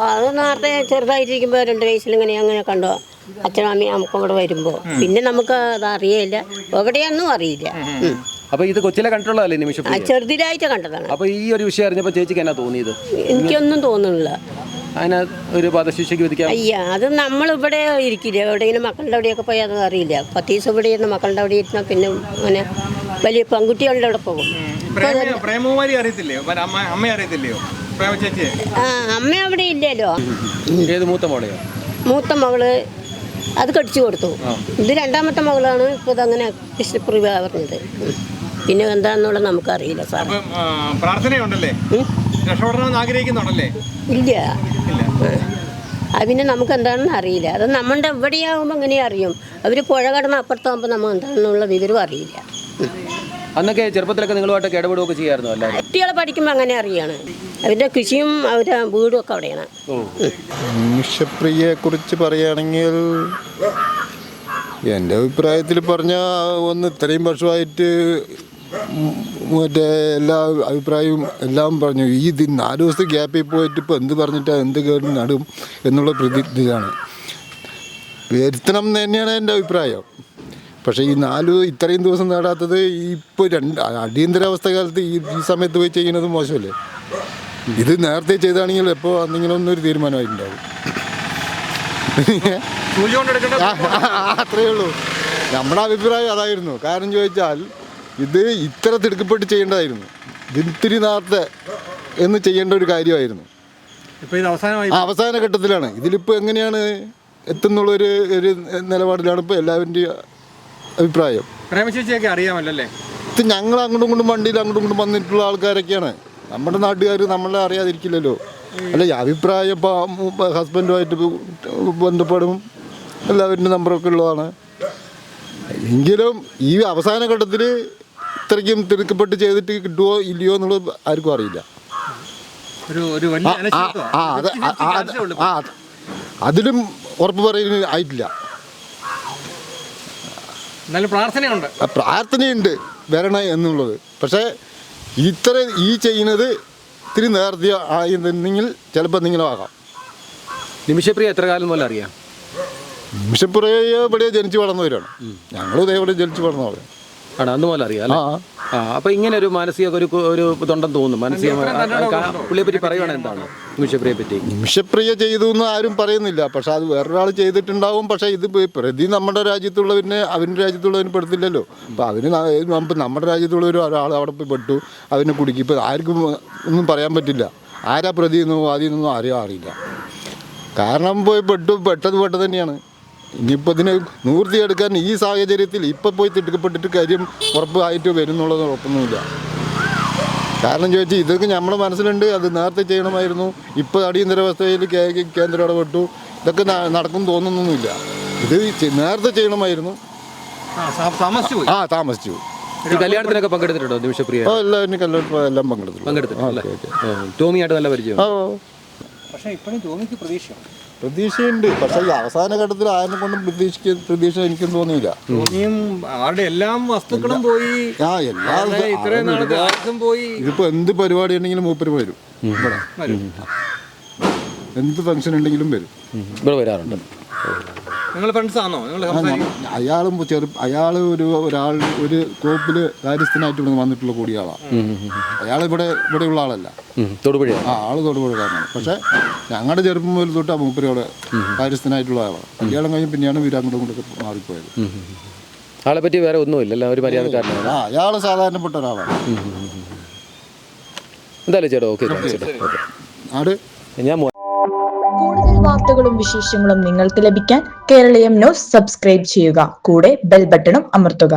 അത് നേരത്തെ ചെറുതായിട്ടിരിക്കുമ്പോൾ 2 വയസ്സിൽ അങ്ങനെ കണ്ടോ അച്ഛനും അമ്മയും നമുക്ക് ഇവിടെ വരുമ്പോൾ പിന്നെ നമുക്ക് അത് അറിയില്ല, എവിടെയൊന്നും അറിയില്ല. അപ്പൊ ഇത് കൊച്ചിലെ കണ്ടിട്ടുള്ളതല്ലേ നിമിഷം? ചെറുതിലായിട്ട് കണ്ടതാണ്. അപ്പൊ ഈ ഒരു വിഷയം അറിഞ്ഞപ്പോൾ ചേച്ചിക്ക് എന്നാ തോന്നിയത്? എനിക്കൊന്നും തോന്നുന്നില്ല. അതിന് ഒരു വധശിക്ഷയ്ക്ക് വിധിക്കാം. അയ്യ, അത് നമ്മളിവിടെ ഇരിക്കില്ല, എവിടെയെങ്കിലും മക്കളുടെ അവിടെയൊക്കെ പോയി അത് അറിയില്ല. 10 ദിവസം ഇവിടെ ഇരുന്ന് മക്കളുടെ അവിടെ ഇരുന്നാൽ പിന്നെ അങ്ങനെ വലിയ പെൺകുട്ടികളുടെ അവിടെ പോകും. അമ്മ അവിടെ ഇല്ലല്ലോ. ഏത് മൂത്ത മോളെയോ? മൂത്ത മകള് അത് കടിച്ചു കൊടുത്തു. ഇത് 2ാമത്തെ മകളാണ് ഇപ്പോൾ ഇതങ്ങനെ കൃഷ്ണപ്രിയ പറഞ്ഞത്. പിന്നെ എന്താണെന്നുള്ളത് നമുക്കറിയില്ല സാർ. ഇല്ല, അത് പിന്നെ നമുക്ക് എന്താണെന്ന് അറിയില്ല. അത് നമ്മുടെ എവിടെയാകുമ്പോൾ എങ്ങനെ അറിയും? അവർ പുഴ കടന്ന് അപ്പുറത്താകുമ്പോൾ നമ്മൾ എന്താണെന്നുള്ള വിവരം അറിയില്ല. അന്നൊക്കെ ചെറുപ്പത്തിലൊക്കെ നിങ്ങളുമായിട്ട് ഇടപെടുകയൊക്കെ ചെയ്യായിരുന്നു അല്ലേ? കുട്ടികളെ പഠിക്കുമ്പോൾ അങ്ങനെ അറിയാണ്. അവരുടെ കൃഷിയും അവരുടെ വീടും ഒക്കെ അവിടെയാണ്. നിമിഷപ്രിയയെക്കുറിച്ച് പറയുകയാണെങ്കിൽ എൻ്റെ അഭിപ്രായത്തിൽ പറഞ്ഞാൽ ഇത്രയും വർഷമായിട്ട് മറ്റേ എല്ലാ അഭിപ്രായവും എല്ലാം പറഞ്ഞു. ഈ 4 ദിവസത്തെ ഗ്യാപ്പിൽ പോയിട്ട് ഇപ്പോൾ എന്ത് പറഞ്ഞിട്ടാണ് എന്ത് കേട് നടും എന്നുള്ള ഇതിലാണ് വരുത്തണം എന്ന് തന്നെയാണ് എൻ്റെ അഭിപ്രായം. പക്ഷേ ഈ ഇത്രയും ദിവസം നേടാത്തത് ഇപ്പോൾ അടിയന്തരാവസ്ഥ കാലത്ത് ഈ സമയത്ത് പോയി ചെയ്യുന്നത് മോശമല്ലേ? ഇത് നേരത്തെ ചെയ്താണെങ്കിൽ എപ്പോൾ എന്തെങ്കിലും ഒന്നൊരു തീരുമാനമായിട്ടുണ്ടാവും. അത്രയേ ഉള്ളൂ. നമ്മുടെ അഭിപ്രായം അതായിരുന്നു. കാരണം ചോദിച്ചാൽ ഇത് ഇത്ര തിടുക്കപ്പെട്ട് ചെയ്യേണ്ടതായിരുന്നു. ഇതിത്തിരി നേരത്തെ എന്ന് ചെയ്യേണ്ട ഒരു കാര്യമായിരുന്നു. അവസാന ഘട്ടത്തിലാണ്. ഇതിലിപ്പോൾ എങ്ങനെയാണ് എത്തുന്നുള്ളൊരു നിലപാടിലാണ് ഇപ്പോൾ എല്ലാവരുടെയും അഭിപ്രായം. പ്രേമചേച്ചിയൊക്കെ അറിയാമല്ലേ? ഇത് ഞങ്ങൾ അങ്ങോട്ടും ഇങ്ങോട്ടും വണ്ടിയിൽ അങ്ങോട്ടും ഇങ്ങോട്ടും വന്നിട്ടുള്ള ആൾക്കാരൊക്കെയാണ്. നമ്മുടെ നാട്ടുകാർ നമ്മളെ അറിയാതിരിക്കില്ലല്ലോ. അല്ല, ഈ അഭിപ്രായം ഇപ്പോൾ ഹസ്ബൻഡുമായിട്ട് ബന്ധപ്പെടും, എല്ലാവരുടെ നമ്പറൊക്കെ ഉള്ളതാണ്. എങ്കിലും ഈ അവസാന ഘട്ടത്തിൽ ഇത്രയ്ക്കും തിടുക്കപ്പെട്ട് ചെയ്തിട്ട് കിട്ടുമോ ഇല്ലയോ എന്നുള്ളത് ആർക്കും അറിയില്ല. അതിലും ഉറപ്പ് പറയുന്നത് ആയിട്ടില്ല. പ്രാർത്ഥനയുണ്ട് വരണം എന്നുള്ളത്. പക്ഷേ ഈ ചെയ്യുന്നത് ഇത്തിരി നേരത്തെ ആയിരുന്നെങ്കിൽ ചിലപ്പോൾ എന്തെങ്കിലും ആകാം. നിമിഷപ്രിയ എത്ര കാലം പോലെ അറിയാം? നിമിഷപ്രിയ ഇവിടെ ജനിച്ച് വളർന്നവരാണ്. ഞങ്ങളും ഇതേപോലെ ജനിച്ച് വളർന്നവരാണ്. ആണ്, അന്ന് പോലെ അറിയാം. അപ്പൊ ഇങ്ങനെ ഒരു മാനസിക ഒരു തൊണ്ടെന്ന് തോന്നുന്നു. പുള്ളിയെ പറ്റി പറയുവാണ് എന്താണ് നിമിഷപ്രിയെ പറ്റി? നിമിഷപ്രിയ ചെയ്തു എന്ന് ആരും പറയുന്നില്ല. പക്ഷെ അത് വേറൊരാൾ ചെയ്തിട്ടുണ്ടാവും. പക്ഷെ ഇത് പ്രതി നമ്മുടെ രാജ്യത്തുള്ളവരിനെ അവരുടെ രാജ്യത്തുള്ളവന് പെടുത്തില്ലല്ലോ. അപ്പോൾ നമ്മുടെ രാജ്യത്തുള്ളവർ ഒരാൾ അവിടെ പോയി പെട്ടു, അവനെ കുടുക്കി. ഇപ്പോൾ ആർക്കും ഒന്നും പറയാൻ പറ്റില്ല. ആരാ പ്രതി എന്നോ ആദ്യമൊന്നും ആരെയും അറിയില്ല. കാരണം പെട്ടത് തന്നെയാണ്. ഇനിയിപ്പോൾ ഇതിന് നിവൃത്തിയെടുക്കാൻ ഈ സാഹചര്യത്തിൽ ഇപ്പം പോയി തിടുക്കപ്പെട്ടിട്ട് കാര്യം ഉറപ്പായിട്ട് വരുന്നുള്ളത് ഉറപ്പൊന്നുമില്ല. കാരണം ചോദിച്ചാൽ ഇതൊക്കെ നമ്മുടെ മനസ്സിലുണ്ട്. അത് നേരത്തെ ചെയ്യണമായിരുന്നു. ഇപ്പോൾ അടിയന്തരാവസ്ഥയിൽ കേന്ദ്രം ഇടപെട്ടു. ഇതൊക്കെ നടക്കും തോന്നുന്നൊന്നുമില്ല. ഇത് നേരത്തെ ചെയ്യണമായിരുന്നു. താമസിച്ചു. കല്യാണത്തിനൊക്കെ പങ്കെടുത്തിട്ടുണ്ടോ നിമിഷപ്രിയ? എല്ലാവരും കല്യാണം എല്ലാം പങ്കെടുത്തിട്ടുണ്ട്. ടോമിയായിട്ട് നല്ല പരിചയം. പക്ഷേ ഇപ്പോഴും ടോമിക്ക് പ്രതീക്ഷയുണ്ട്. പക്ഷേ ഈ അവസാന ഘട്ടത്തിൽ ആരെ കൊണ്ടും പ്രതീക്ഷ എനിക്കും തോന്നിയില്ല. അവരുടെ എല്ലാം വസ്തുക്കളും പോയി. ഇതിപ്പോ എന്ത് പരിപാടി ഉണ്ടെങ്കിലും മൂപ്പര് വരും. എന്ത് ഫംഗ്ഷൻ ഉണ്ടെങ്കിലും വരും. ഇവിടെ വരാറുണ്ട്. അയാൾ ഒരു കോപ്പിൽ കാര്യസ്ഥനായിട്ട് ഇവിടെ വന്നിട്ടുള്ള കൂടിയാളാണ്. അയാൾ ഇവിടെയുള്ള ആളല്ല, തൊടുപുഴ. ആള് തൊടുപുഴക്കാരനാണ്. പക്ഷെ ഞങ്ങളുടെ ചെറുപ്പം മുതൽ തൊട്ട് മൂപ്പരോടെ കാര്യസ്ഥനായിട്ടുള്ള ആളാണ്. കല്യാണം കഴിഞ്ഞ് പിന്നെയാണ് വീരാങ്ങോട്ടും കൊണ്ടൊക്കെ മാറിപ്പോയത്. ആളെ പറ്റി വേറെ ഒന്നുമില്ല, ഒരു മര്യാദക്കാരനാണ്. അയാൾ സാധാരണപ്പെട്ട ഒരാളാണ്. എന്തായാലും ചേട്ടാ ഓക്കെ. ഞാൻ കൂടുതൽ വാർത്തകളും വിശേഷങ്ങളും നിങ്ങൾക്ക് ലഭിക്കാൻ കേരളീയം ന്യൂസ് സബ്സ്ക്രൈബ് ചെയ്യുക. കൂടെ ബെൽ ബട്ടണും അമർത്തുക.